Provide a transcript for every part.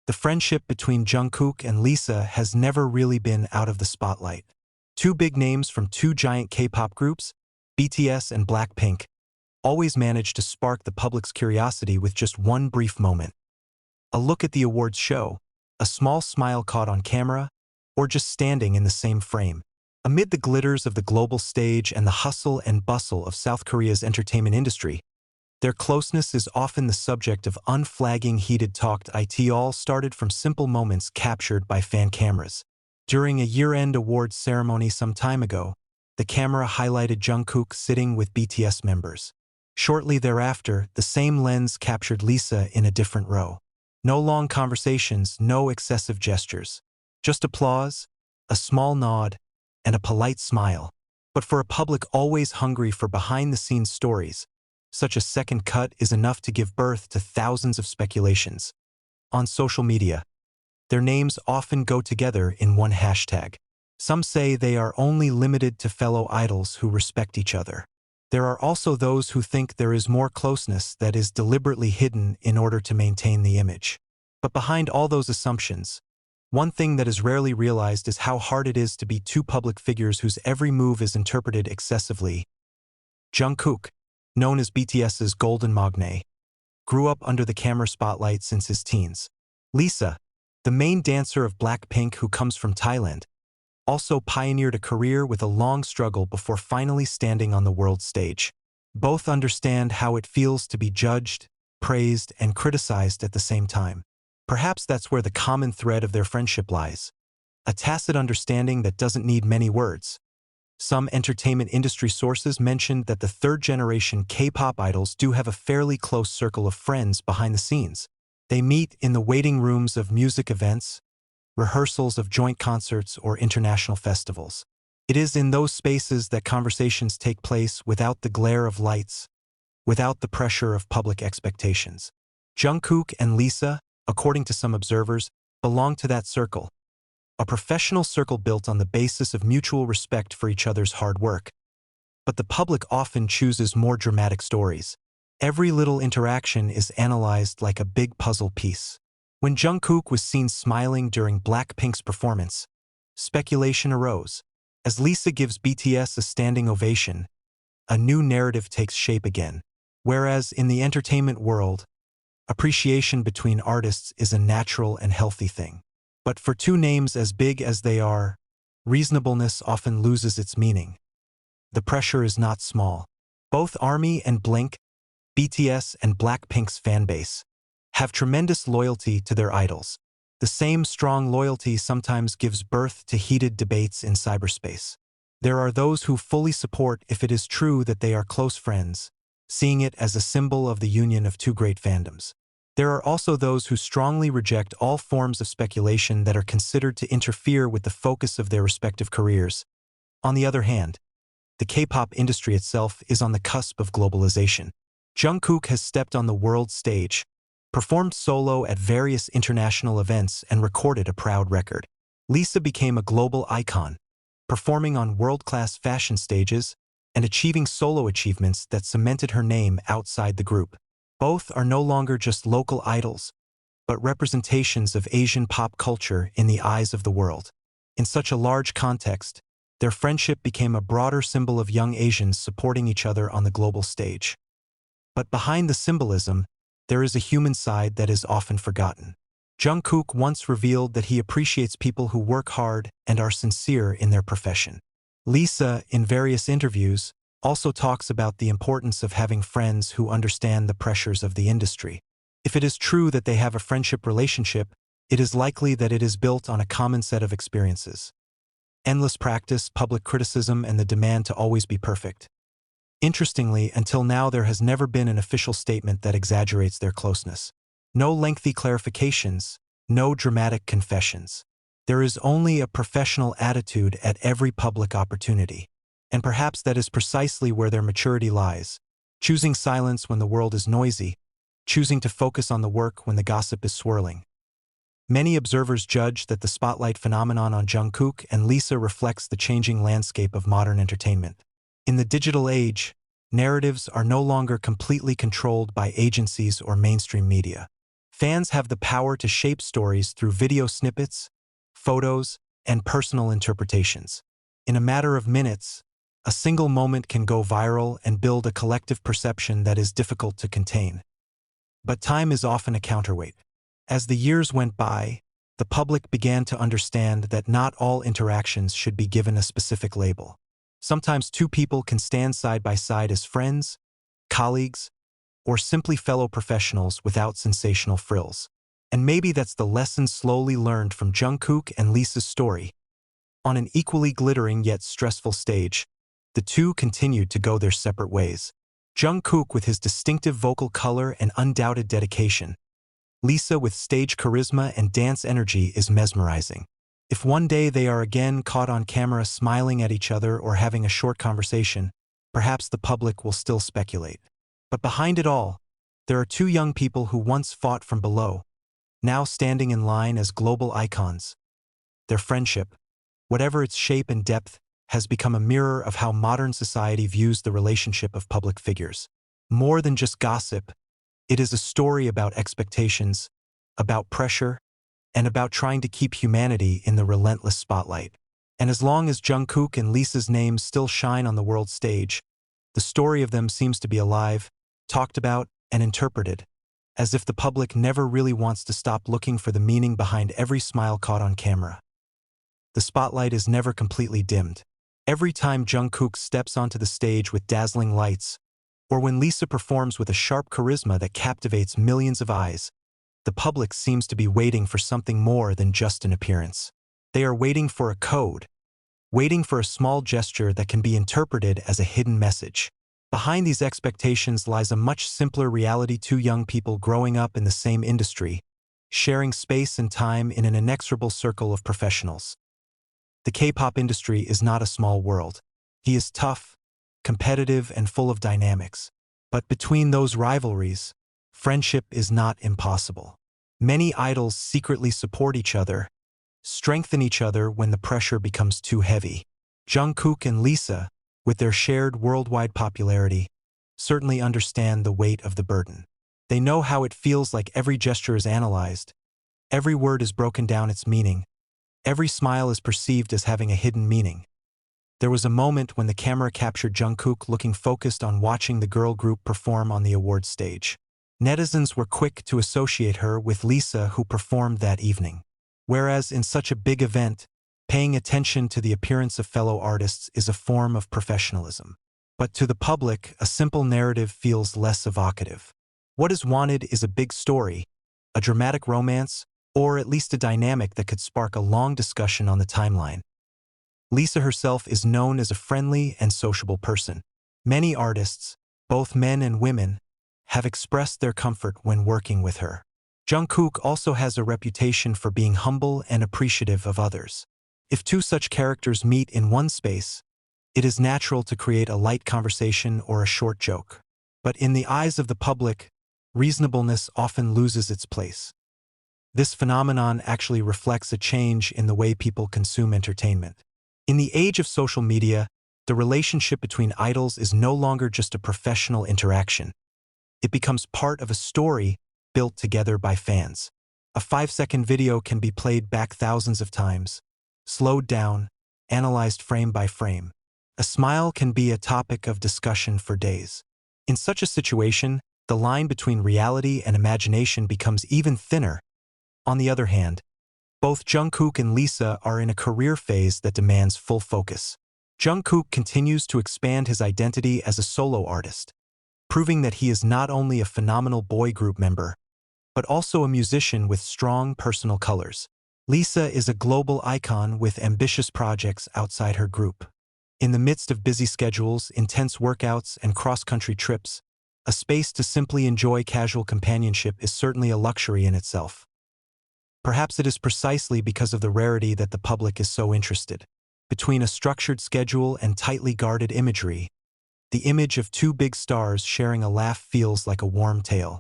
The friendship between Jungkook and Lisa has never really been out of the spotlight. Two big names from two giant K-pop groups, BTS and Blackpink, always manage to spark the public's curiosity with just one brief moment. A look at the awards show, a small smile caught on camera, or just standing in the same frame. Amid the glitters of the global stage and the hustle and bustle of South Korea's entertainment industry, their closeness is often the subject of unflagging heated talk. It all started from simple moments captured by fan cameras. During a year-end awards ceremony some time ago, the camera highlighted Jungkook sitting with BTS members. Shortly thereafter, the same lens captured Lisa in a different row. No long conversations, no excessive gestures. Just applause, a small nod, and a polite smile. But for a public always hungry for behind-the-scenes stories, such a second cut is enough to give birth to thousands of speculations. On social media, their names often go together in one hashtag. Some say they are only limited to fellow idols who respect each other. There are also those who think there is more closeness that is deliberately hidden in order to maintain the image. But behind all those assumptions, one thing that is rarely realized is how hard it is to be two public figures whose every move is interpreted excessively. Jungkook, known as BTS's Golden Magne, grew up under the camera spotlight since his teens. Lisa, the main dancer of Blackpink who comes from Thailand, also pioneered a career with a long struggle before finally standing on the world stage. Both understand how it feels to be judged, praised, and criticized at the same time. Perhaps that's where the common thread of their friendship lies. A tacit understanding that doesn't need many words. Some entertainment industry sources mentioned that the third-generation K-pop idols do have a fairly close circle of friends behind the scenes. They meet in the waiting rooms of music events, rehearsals of joint concerts, or international festivals. It is in those spaces that conversations take place without the glare of lights, without the pressure of public expectations. Jungkook and Lisa, according to some observers, belong to that circle. A professional circle built on the basis of mutual respect for each other's hard work. But the public often chooses more dramatic stories. Every little interaction is analyzed like a big puzzle piece. When Jungkook was seen smiling during Blackpink's performance, speculation arose. As Lisa gives BTS a standing ovation, a new narrative takes shape again. Whereas in the entertainment world, appreciation between artists is a natural and healthy thing. But for two names as big as they are, reasonableness often loses its meaning. The pressure is not small. Both ARMY and Blink, BTS and Blackpink's fanbase, have tremendous loyalty to their idols. The same strong loyalty sometimes gives birth to heated debates in cyberspace. There are those who fully support if it is true that they are close friends, seeing it as a symbol of the union of two great fandoms. There are also those who strongly reject all forms of speculation that are considered to interfere with the focus of their respective careers. On the other hand, the K-pop industry itself is on the cusp of globalization. Jungkook has stepped on the world stage, performed solo at various international events, and recorded a proud record. Lisa became a global icon, performing on world-class fashion stages and achieving solo achievements that cemented her name outside the group. Both are no longer just local idols, but representations of Asian pop culture in the eyes of the world. In such a large context, their friendship became a broader symbol of young Asians supporting each other on the global stage. But behind the symbolism, there is a human side that is often forgotten. Jungkook once revealed that he appreciates people who work hard and are sincere in their profession. Lisa, in various interviews, also talks about the importance of having friends who understand the pressures of the industry. If it is true that they have a friendship relationship, it is likely that it is built on a common set of experiences. Endless practice, public criticism, and the demand to always be perfect. Interestingly, until now there has never been an official statement that exaggerates their closeness. No lengthy clarifications, no dramatic confessions. There is only a professional attitude at every public opportunity. And perhaps that is precisely where their maturity lies. Choosing silence when the world is noisy, choosing to focus on the work when the gossip is swirling. Many observers judge that the spotlight phenomenon on Jungkook and Lisa reflects the changing landscape of modern entertainment. In the digital age, narratives are no longer completely controlled by agencies or mainstream media. Fans have the power to shape stories through video snippets, photos, and personal interpretations. In a matter of minutes, a single moment can go viral and build a collective perception that is difficult to contain. But time is often a counterweight. As the years went by, the public began to understand that not all interactions should be given a specific label. Sometimes two people can stand side by side as friends, colleagues, or simply fellow professionals without sensational frills. And maybe that's the lesson slowly learned from Jungkook and Lisa's story. On an equally glittering yet stressful stage, the two continued to go their separate ways. Jungkook with his distinctive vocal color and undoubted dedication. Lisa with stage charisma and dance energy is mesmerizing. If one day they are again caught on camera smiling at each other or having a short conversation, perhaps the public will still speculate. But behind it all, there are two young people who once fought from below, now standing in line as global icons. Their friendship, whatever its shape and depth, has become a mirror of how modern society views the relationship of public figures. More than just gossip, it is a story about expectations, about pressure, and about trying to keep humanity in the relentless spotlight. And as long as Jungkook and Lisa's names still shine on the world stage, the story of them seems to be alive, talked about, and interpreted, as if the public never really wants to stop looking for the meaning behind every smile caught on camera. The spotlight is never completely dimmed. Every time Jungkook steps onto the stage with dazzling lights, or when Lisa performs with a sharp charisma that captivates millions of eyes, the public seems to be waiting for something more than just an appearance. They are waiting for a code, waiting for a small gesture that can be interpreted as a hidden message. Behind these expectations lies a much simpler reality: two young people growing up in the same industry, sharing space and time in an inexorable circle of professionals. The K-pop industry is not a small world. He is tough, competitive, and full of dynamics. But between those rivalries, friendship is not impossible. Many idols secretly support each other, strengthen each other when the pressure becomes too heavy. Jungkook and Lisa, with their shared worldwide popularity, certainly understand the weight of the burden. They know how it feels like every gesture is analyzed, every word is broken down its meaning, every smile is perceived as having a hidden meaning. There was a moment when the camera captured Jungkook looking focused on watching the girl group perform on the award stage. Netizens were quick to associate her with Lisa, who performed that evening. Whereas in such a big event, paying attention to the appearance of fellow artists is a form of professionalism. But to the public, a simple narrative feels less evocative. What is wanted is a big story, a dramatic romance, or at least a dynamic that could spark a long discussion on the timeline. Lisa herself is known as a friendly and sociable person. Many artists, both men and women, have expressed their comfort when working with her. Jungkook also has a reputation for being humble and appreciative of others. If two such characters meet in one space, it is natural to create a light conversation or a short joke. But in the eyes of the public, reasonableness often loses its place. This phenomenon actually reflects a change in the way people consume entertainment. In the age of social media, the relationship between idols is no longer just a professional interaction. It becomes part of a story built together by fans. A 5-second video can be played back thousands of times, slowed down, analyzed frame by frame. A smile can be a topic of discussion for days. In such a situation, the line between reality and imagination becomes even thinner. On the other hand, both Jungkook and Lisa are in a career phase that demands full focus. Jungkook continues to expand his identity as a solo artist, proving that he is not only a phenomenal boy group member, but also a musician with strong personal colors. Lisa is a global icon with ambitious projects outside her group. In the midst of busy schedules, intense workouts, and cross-country trips, a space to simply enjoy casual companionship is certainly a luxury in itself. Perhaps it is precisely because of the rarity that the public is so interested. Between a structured schedule and tightly guarded imagery, the image of two big stars sharing a laugh feels like a warm tale.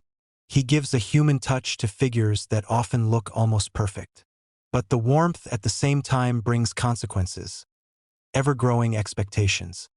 He gives a human touch to figures that often look almost perfect. But the warmth at the same time brings consequences, ever-growing expectations.